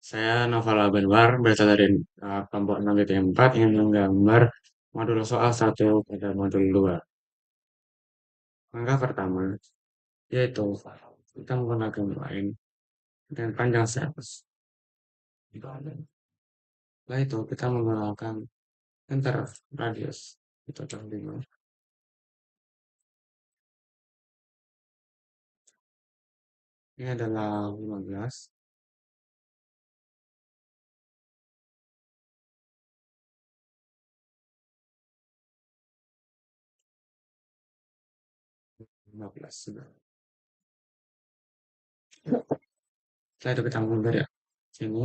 Saya Noval Benwar, berasal dari kelompok 6.4 ingin menggambar modul soal 1 pada modul 2. Langkah pertama, yaitu kita menggunakan line dan panjang 100. Setelah itu kita menggunakan enter radius. Itu adalah 5. Ini adalah 15. 15 sudah. Setelah itu kita mundur ya. Sini.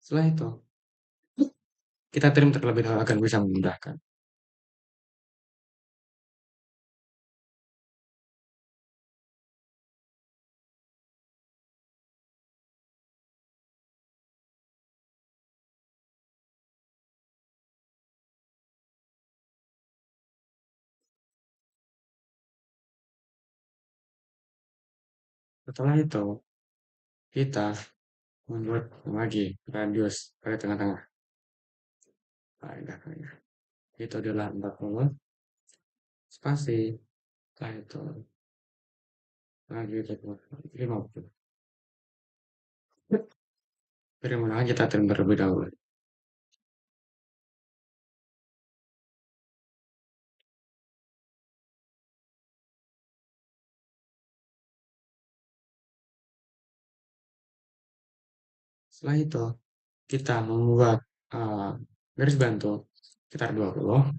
Setelah itu kita trim terlebih dahulu agar bisa memudahkan. Setelah itu kita membuat lagi radius pada tengah-tengah. Nah, itu adalah 40 spasi. Setelah itu lagi itu 50. Bagaimana kita trim terlebih dahulu. Setelah itu kita membuat garis bantu sekitar 20.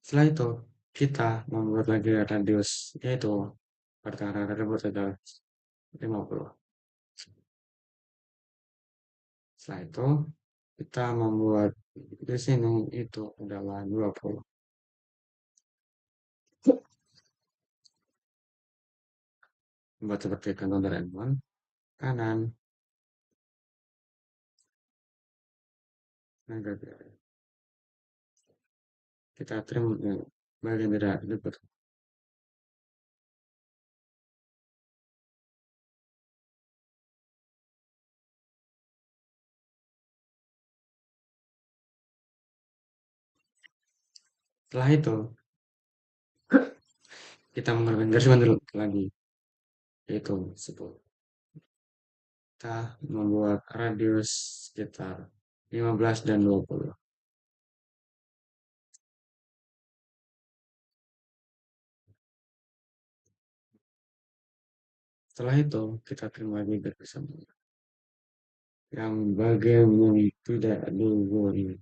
Setelah itu kita membuat lagi radius, yaitu pertengahan tersebut adalah 50. Setelah itu kita membuat di sini itu adalah 20. Membuat seperti kantung Doraemon, kanan, dan kiri. Kita trim bagian tidak ribet. Setelah itu kita menggunakan garis bantu lagi, yaitu 10. Kita membuat radius sekitar 15 dan 20. Setelah itu kita trim lagi garis yang bagian yang tidak ini.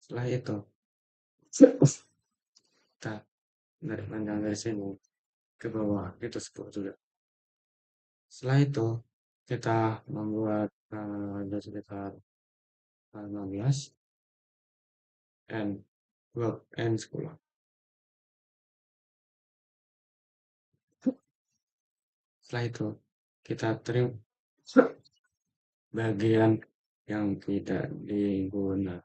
Setelah itu kita dari panjang dari sini ke bawah itu 10 juga. Setelah itu kita membuat ada sekitar 15 n 10. Setelah itu kita trim bagian yang tidak digunakan.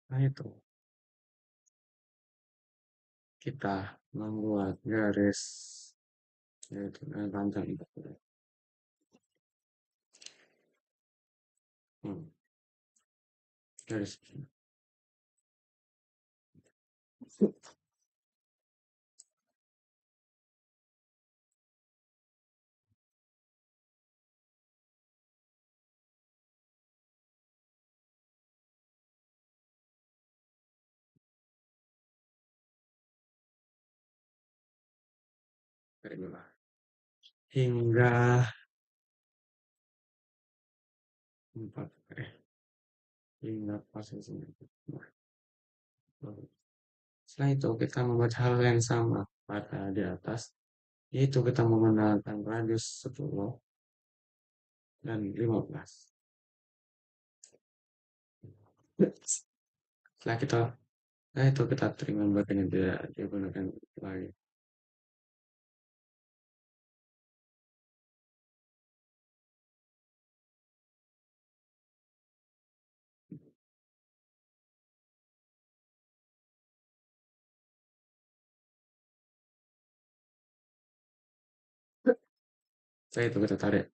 Nah itu kita membuat garis yaitu panjang itu. Garis dari bawah hingga 4, hingga posisinya. Setelah itu kita membuat hal yang sama pada di atas, yaitu kita menggunakan radius 10 dan 15. Setelah kita Setelah itu kita terima bagian yang tidak digunakan lagi. Setelah itu kita tarik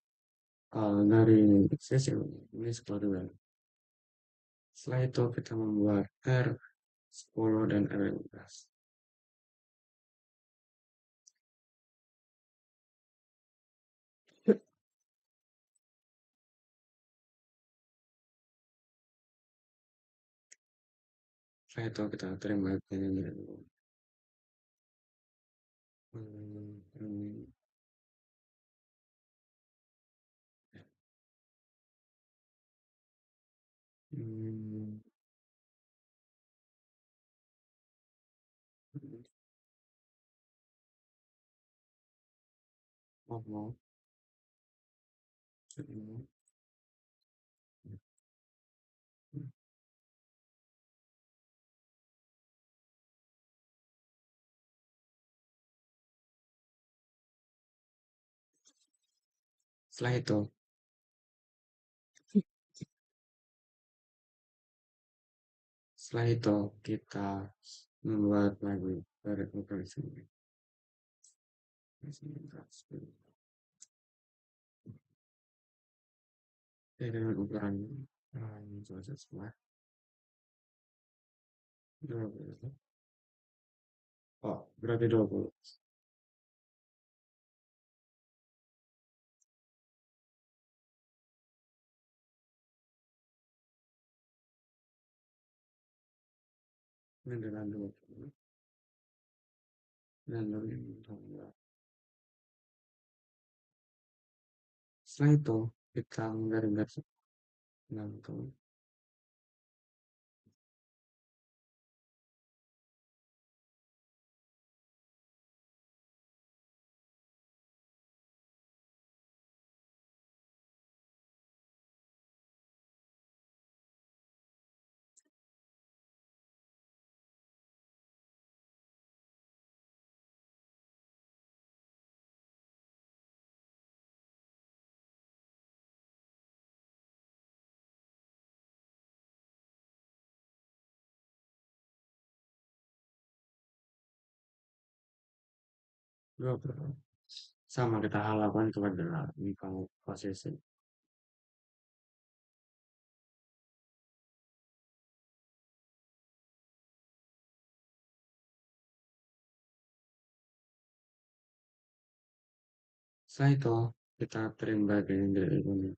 dari sisi ini 10 dua. Setelah itu kita membuat R10 dan R15. Setelah itu kita terima bagian yang tidak digunakan. Hmm, hmm, oh, oh, hmm. Setelah itu, setelah itu kita membuat lagi operasi dengan ukuran selesai semua. 20. Oh, berarti 20. Ini dengan 20. Dan lebih mudah. Setelah itu, kita menggaris gantung. Dua per sama kita halakan kepada kamu posisi. Setelah itu, kita terima bagian dari ini.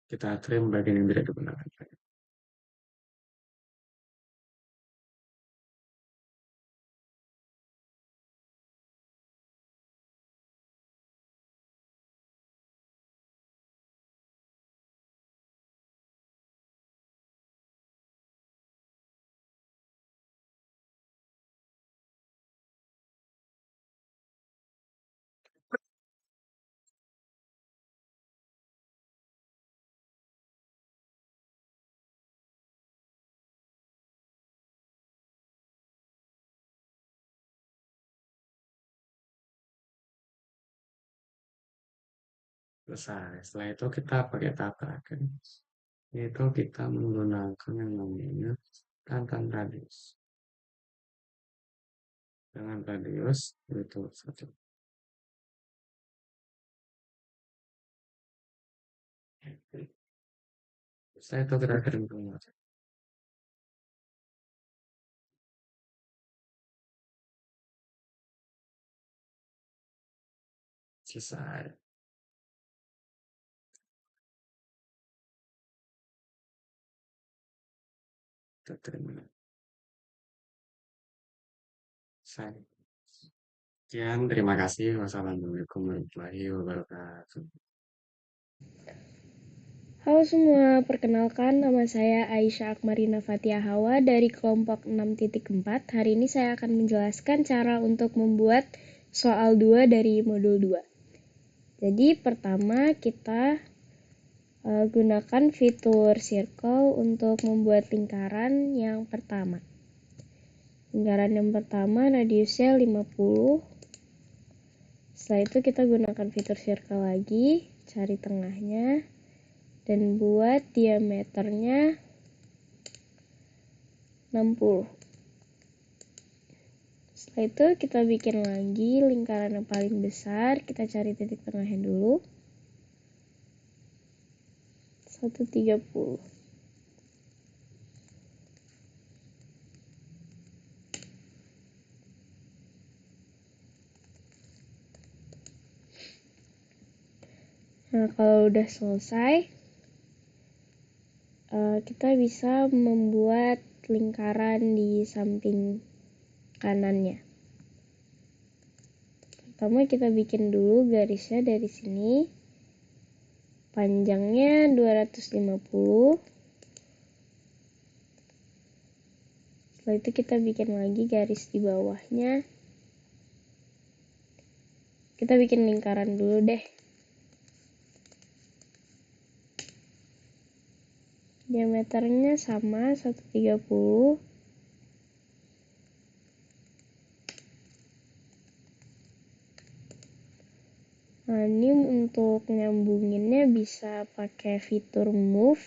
Kita trim bagian yang tidak digunakan. Selesai. Setelah itu kita pakai tahap terakhir. Yaitu kita menggunakan yang namanya tantan radius. Dengan radius itu satu. Saya itu kita kirim ke WhatsApp. Selesai. Kita terima. Saya. Sekian, terima kasih. Wassalamualaikum warahmatullahi wabarakatuh. Halo semua, perkenalkan nama saya Aisyah Akmarina Fatia Hawa dari kelompok 6.4. Hari ini saya akan menjelaskan cara untuk membuat soal 2 dari modul 2. Jadi pertama kita gunakan fitur circle untuk membuat lingkaran yang pertama. Lingkaran yang pertama radiusnya 50. Setelah itu kita gunakan fitur circle lagi, cari tengahnya. Dan buat diameternya 60. Setelah itu kita bikin lagi lingkaran yang paling besar, kita cari titik tengahnya dulu. 130. Nah, kalau udah selesai, kita bisa membuat lingkaran di samping kanannya. Pertama kita bikin dulu garisnya dari sini. Panjangnya 250. Setelah itu kita bikin lagi garis di bawahnya. Kita bikin lingkaran dulu deh. Diameternya sama 130. Nah, ini untuk nyambunginnya bisa pakai fitur move.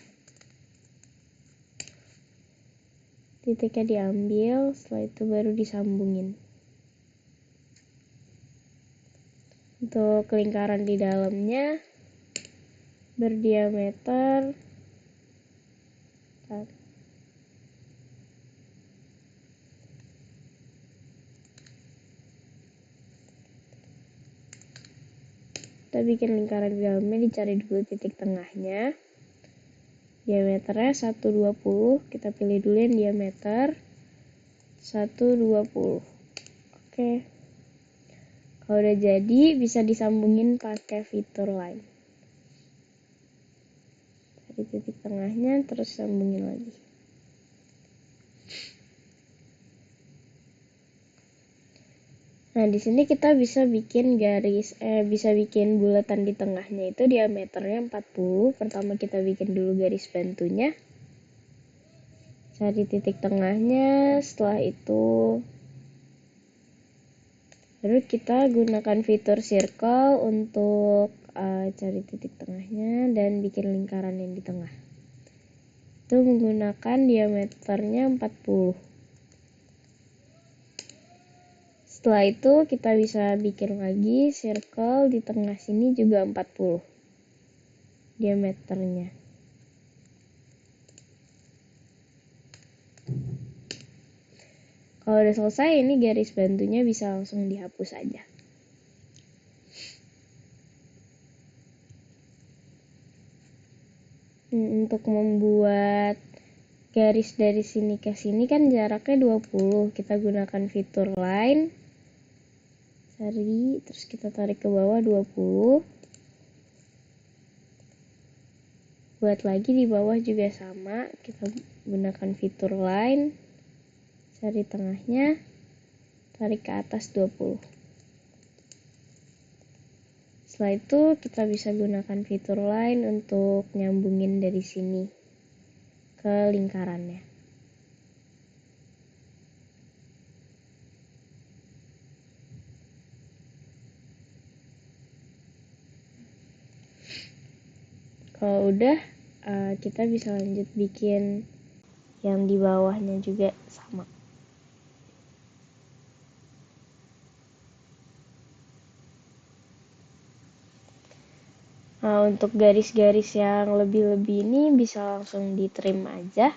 Titiknya diambil, setelah itu baru disambungin. Untuk lingkaran di dalamnya berdiameter kita bikin lingkaran di dalamnya, dicari dulu titik tengahnya. Diameternya 120, kita pilih dulu yang diameter 120. Oke. Kalau udah jadi bisa disambungin pakai fitur line. Cari titik tengahnya terus sambungin lagi. Nah, di sini kita bisa bikin bisa bikin bulatan di tengahnya itu diameternya 40. Pertama kita bikin dulu garis bantunya. Cari titik tengahnya, setelah itu baru kita gunakan fitur circle untuk cari titik tengahnya dan bikin lingkaran yang di tengah. Itu menggunakan diameternya 40. Setelah itu kita bisa bikin lagi circle di tengah sini juga 40 diameternya. Kalau udah selesai, ini garis bantunya bisa langsung dihapus aja. Untuk membuat garis dari sini ke sini kan jaraknya 20. Kita gunakan fitur line. Cari, terus kita tarik ke bawah 20. Buat lagi di bawah juga sama, kita gunakan fitur line. Cari tengahnya, tarik ke atas 20. Setelah itu kita bisa gunakan fitur line untuk nyambungin dari sini ke lingkarannya. Kalau udah, kita bisa lanjut bikin yang di bawahnya juga sama. Nah, untuk garis-garis yang lebih-lebih ini bisa langsung di trim aja.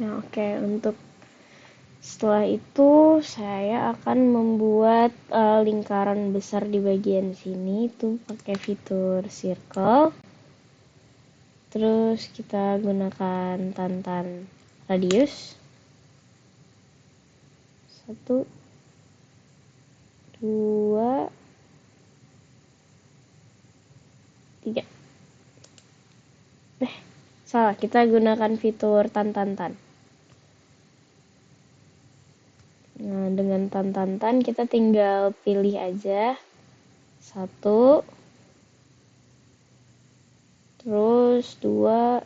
Nah, oke, untuk setelah itu saya akan membuat lingkaran besar di bagian sini itu pakai fitur circle. Terus kita gunakan tantan radius. 1, 2, 3. Salah, kita gunakan fitur tan. Nah, dengan tan kita tinggal pilih aja 1, terus 2,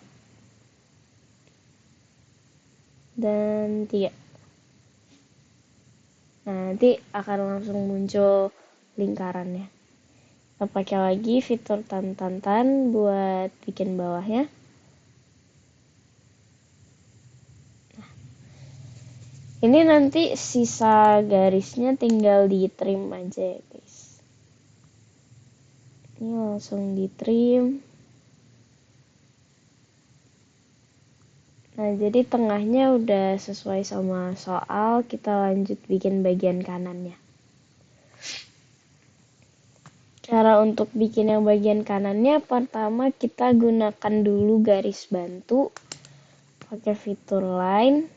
dan 3. Nah, nanti akan langsung muncul lingkarannya. Kita pakai lagi fitur tan buat bikin bawahnya. Ini nanti sisa garisnya tinggal di trim aja ya guys. Ini langsung di trim. Nah, jadi tengahnya udah sesuai sama soal, kita lanjut bikin bagian kanannya. Cara untuk bikin yang bagian kanannya, pertama kita gunakan dulu garis bantu, pakai fitur line,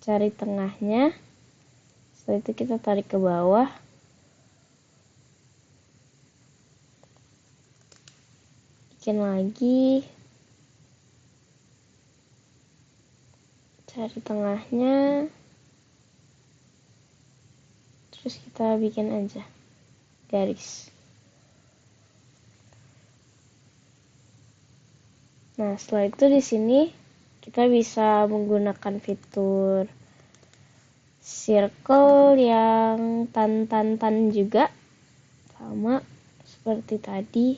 cari tengahnya, setelah itu kita tarik ke bawah, bikin lagi, cari tengahnya, terus kita bikin aja garis. Nah, setelah itu di sini kita bisa menggunakan fitur circle yang tan juga, sama seperti tadi.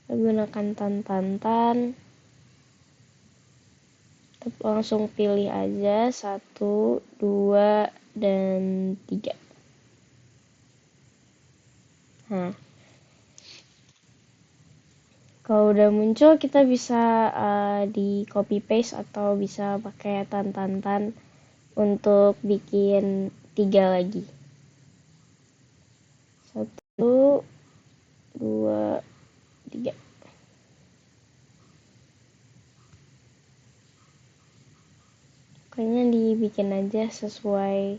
Kita gunakan tan, langsung pilih aja 1, 2, dan 3. Nah, kalau udah muncul kita bisa di copy paste atau bisa pakai tan untuk bikin 3 lagi. 1, 2, 3. Pokoknya dibikin aja sesuai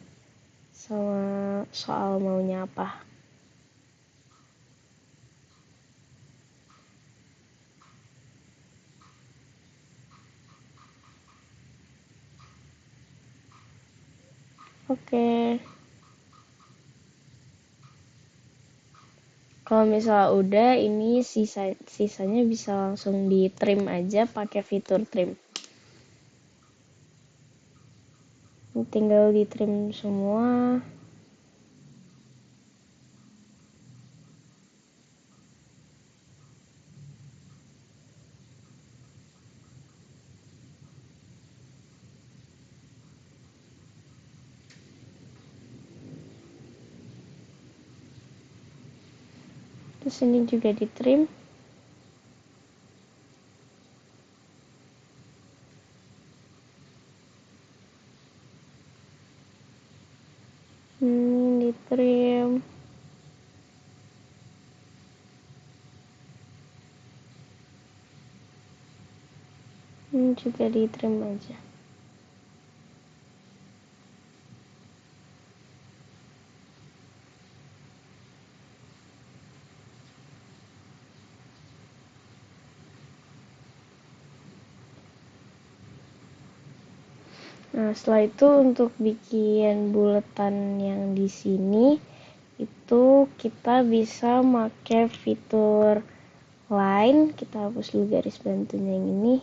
sama soal maunya apa. Oke. Kalau misalnya udah, ini sisanya bisa langsung di trim aja pakai fitur trim. Ini tinggal di trim semua. Terus ini juga di trim. Ini di trim. Ini juga di trim aja. Nah, setelah itu untuk bikin buletan yang di sini itu kita bisa pakai fitur line. Kita hapus dulu garis bantunya yang ini.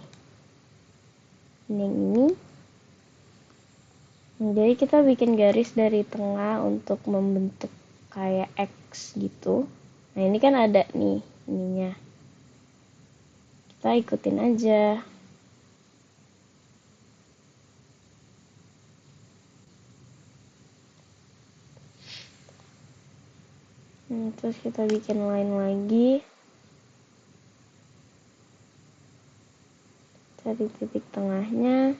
Yang ini. Nah, jadi kita bikin garis dari tengah untuk membentuk kayak X gitu. Nah, ini kan ada nih ininya. Kita ikutin aja. Nah, terus kita bikin line lagi. Cari titik tengahnya.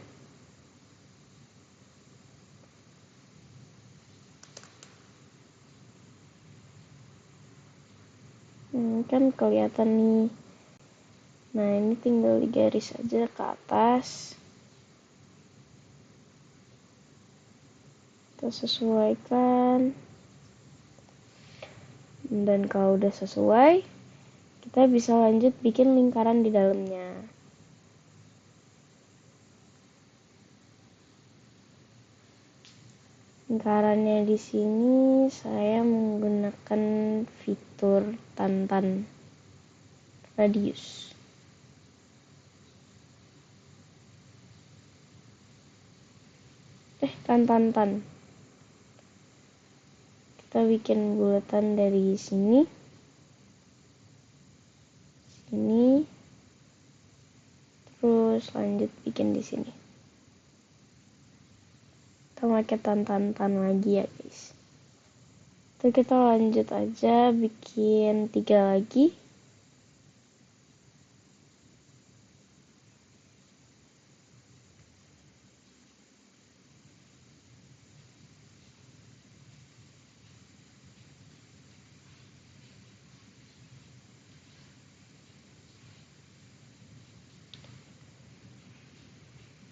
Kan kelihatan nih. Nah, ini tinggal digaris aja ke atas. Kita sesuaikan. Dan kalau udah sesuai, kita bisa lanjut bikin lingkaran di dalamnya. Lingkarannya di sini saya menggunakan fitur tantan radius. Tan. Kita bikin bulatan dari sini, terus lanjut bikin di sini. Kita pakai tan lagi ya guys. Itu kita lanjut aja bikin 3 lagi.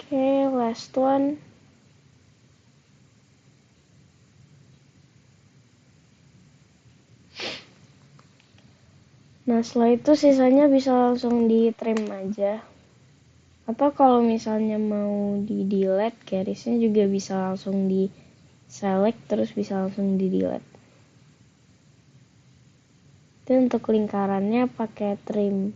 Oke, last one. Nah, setelah itu sisanya bisa langsung di trim aja. Atau kalau misalnya mau di delete, garisnya juga bisa langsung di select terus bisa langsung di delete. Itu untuk lingkarannya pakai trim.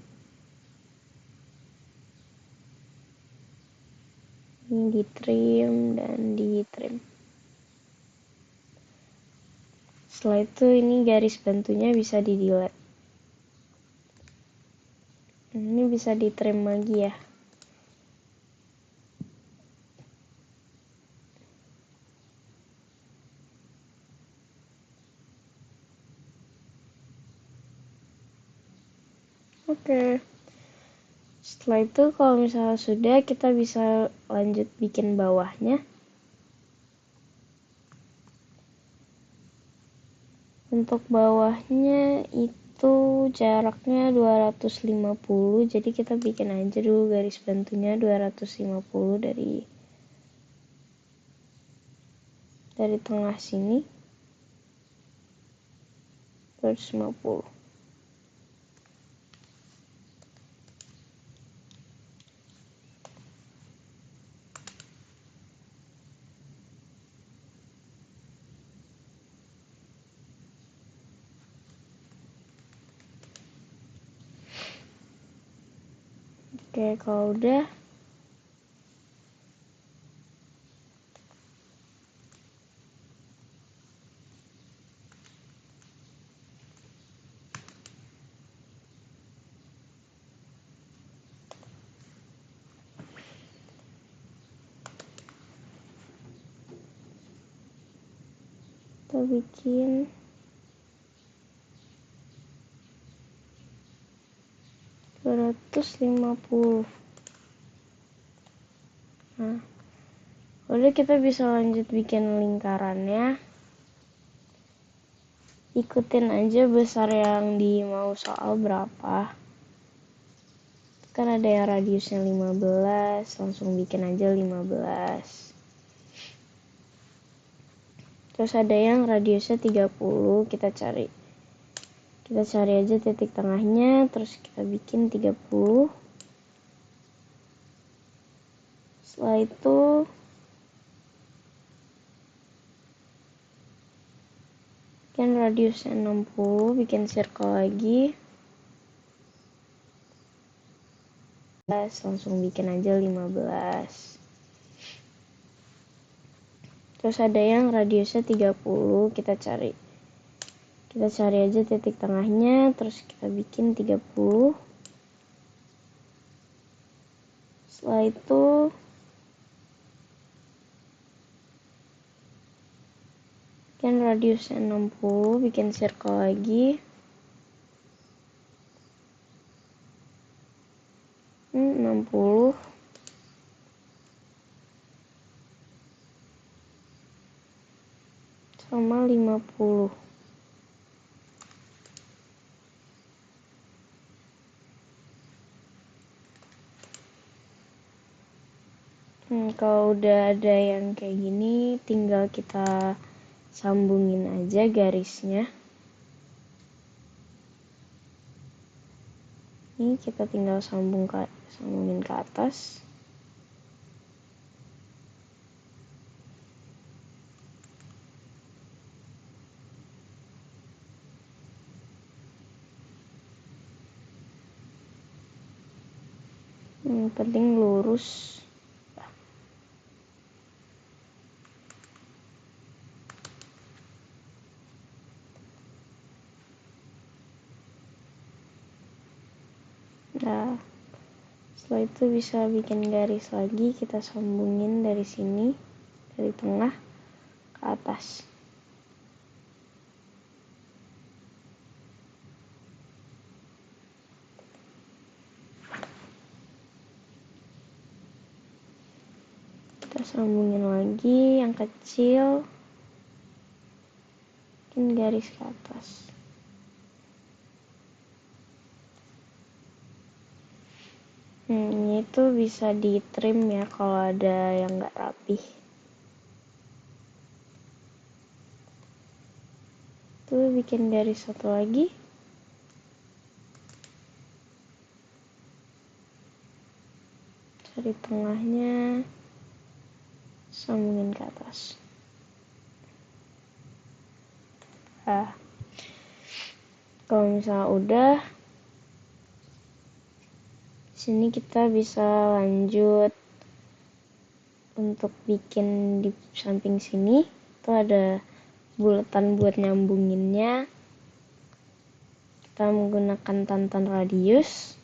Ini di trim dan di trim. Setelah itu ini garis bantunya bisa di delete. Ini bisa di trim lagi ya. Oke. Setelah itu kalau misalnya sudah, kita bisa lanjut bikin bawahnya. Untuk bawahnya itu jaraknya 250, jadi kita bikin aja dulu garis bantunya 250 dari tengah sini. 250. Oke, kalau udah kita bikin Nah, udah kita bisa lanjut bikin lingkarannya. Ikutin aja besar yang di mau soal berapa. Kan ada yang radiusnya 15, langsung bikin aja 15. Terus ada yang radiusnya 30, kita cari aja titik tengahnya, terus kita bikin 30. Setelah itu Kan radiusnya 60, bikin circle lagi. Langsung bikin aja 15. Terus ada yang radiusnya 30, kita cari aja titik tengahnya, terus kita bikin 30. Setelah itu kan radiusnya 60, bikin circle lagi. 60 sama 50. Kalau udah ada yang kayak gini, tinggal kita sambungin aja garisnya. Ini kita tinggal sambungin ke atas. Penting lurus. Nah, setelah itu bisa bikin garis lagi, kita sambungin dari sini, dari tengah ke atas. Kita sambungin lagi yang kecil, bikin garis ke atas. Ini tuh bisa di trim ya kalau ada yang nggak rapih. Tuh bikin garis satu lagi. Cari tengahnya, sambungin ke atas. Nah, kalau misalnya udah, sini kita bisa lanjut untuk bikin di samping sini. Itu ada bulatan buat nyambunginnya. Kita menggunakan tantan radius.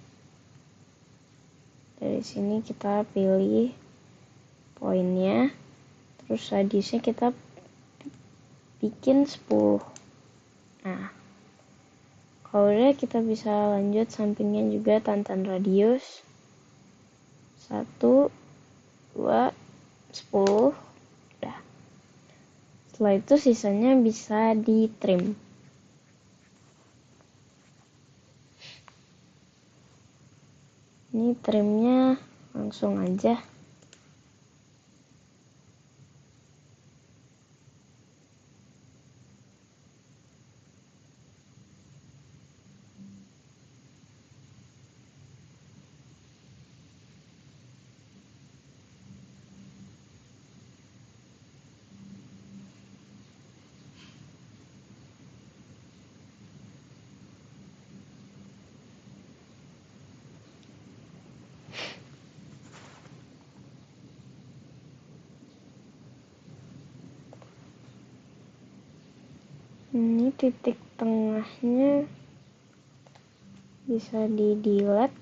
Dari sini kita pilih poinnya. Terus radiusnya kita bikin 10. Nah, kalau udah kita bisa lanjut sampingnya juga tantan radius. 1, 2, 10. Udah. Setelah itu sisanya bisa di trim. Ini trimnya langsung aja. Ini titik tengahnya bisa di delete.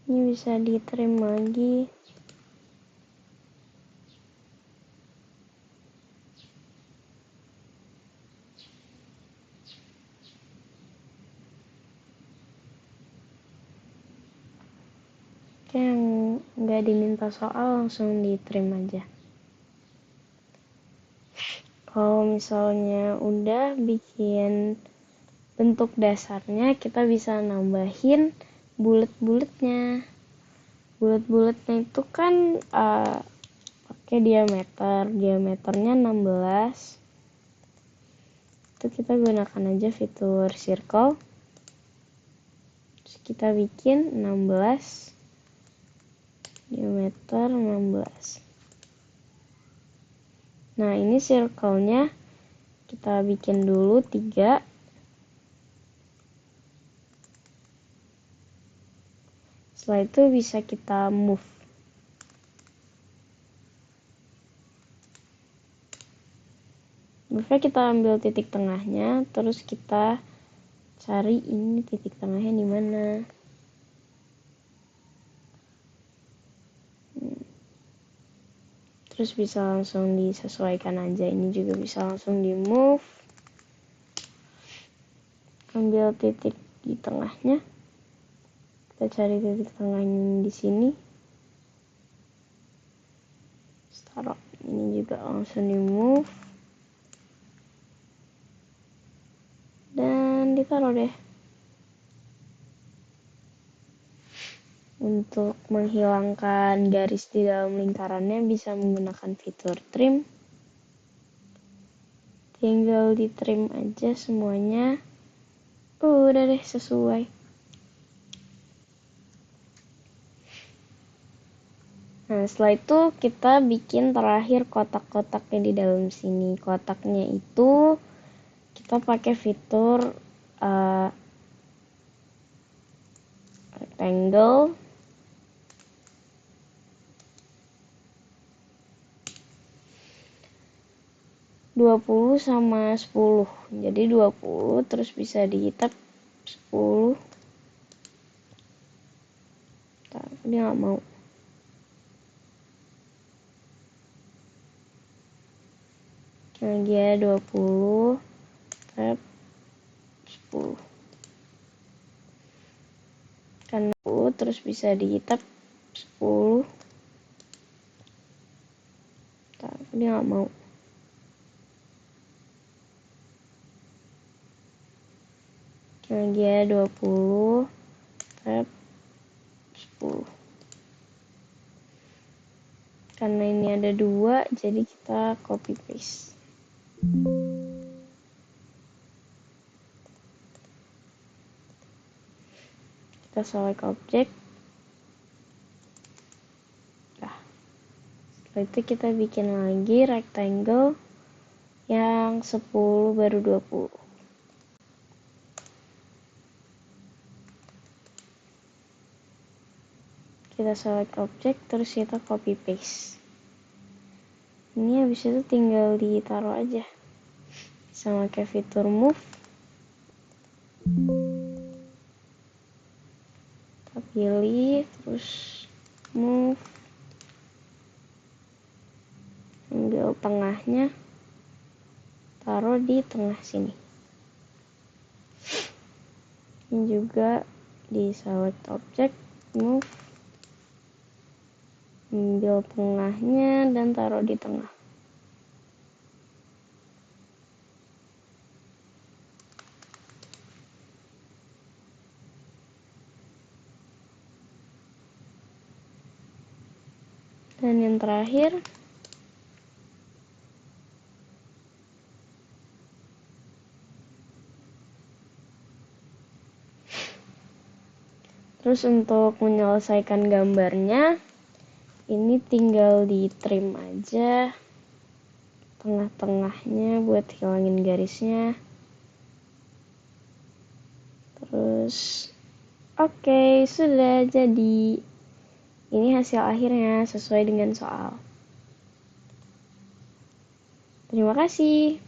Ini bisa di trim lagi. Yang nggak diminta soal langsung di trim aja. Kalau misalnya udah bikin bentuk dasarnya, kita bisa nambahin bulat-bulatnya. Bulat-bulatnya itu kan pakai diameternya 16. Itu kita gunakan aja fitur circle. Terus kita bikin 16 diameter 16. Nah, ini circle-nya kita bikin dulu 3. Setelah itu bisa kita move. Move-nya kita ambil titik tengahnya, terus kita cari ini titik tengahnya di mana. Terus bisa langsung disesuaikan aja. Ini juga bisa langsung di move. Ambil titik di tengahnya. Kita cari titik tengahnya di sini. Taruh. Ini juga langsung di move. Dan ditaruh deh. Untuk menghilangkan garis di dalam lingkarannya bisa menggunakan fitur trim. Tinggal di trim aja semuanya. Udah deh sesuai. Nah, setelah itu kita bikin terakhir kotak-kotaknya di dalam sini. Kotaknya itu kita pakai fitur rectangle. (20 sama 10). Jadi 20 terus bisa dihitab 10. Dia nggak mau. Lagi ya 20 tab 10. Karena 10 terus bisa dihitab 10. Dia nggak mau. Lagi ya 20 tab 10. Karena ini ada 2, jadi kita copy paste. Kita select object. Nah, setelah itu kita bikin lagi rectangle yang 10 baru 20. Kita select object, terus kita copy paste. Ini habis itu tinggal ditaruh aja. Bisa pakai fitur move. Kita pilih, terus move. Ambil tengahnya, taruh di tengah sini. Ini juga di select object, move. Ambil tengahnya dan taruh di tengah. Dan yang terakhir, terus untuk menyelesaikan gambarnya, ini tinggal di trim aja tengah-tengahnya buat hilangin garisnya. Terus oke, sudah jadi. Ini hasil akhirnya sesuai dengan soal. Terima kasih.